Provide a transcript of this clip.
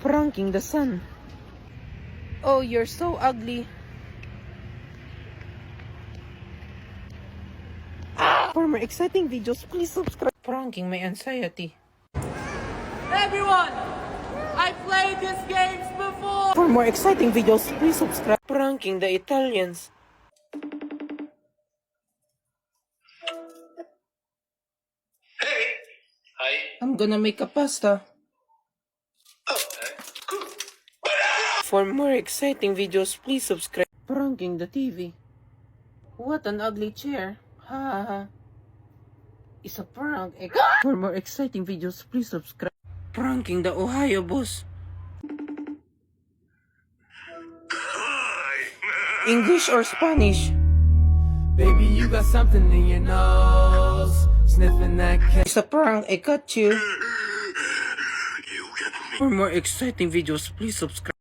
Pranking the sun. Oh, you're so ugly. For more exciting videos, please subscribe. Pranking my anxiety. Everyone, I played these games before. For more exciting videos, please subscribe. Pranking the Italians. Hey. Hi. I'm gonna make a pasta. Good. For more exciting videos, please subscribe. Pranking the TV. What an ugly chair. Ha ha ha. It's a prank. For more exciting videos, please subscribe. Pranking the Ohio boss. English or Spanish? Baby, you got something in your nose. Sniffing that cat. It's a prank. I got you. You get me. For more exciting videos, please subscribe.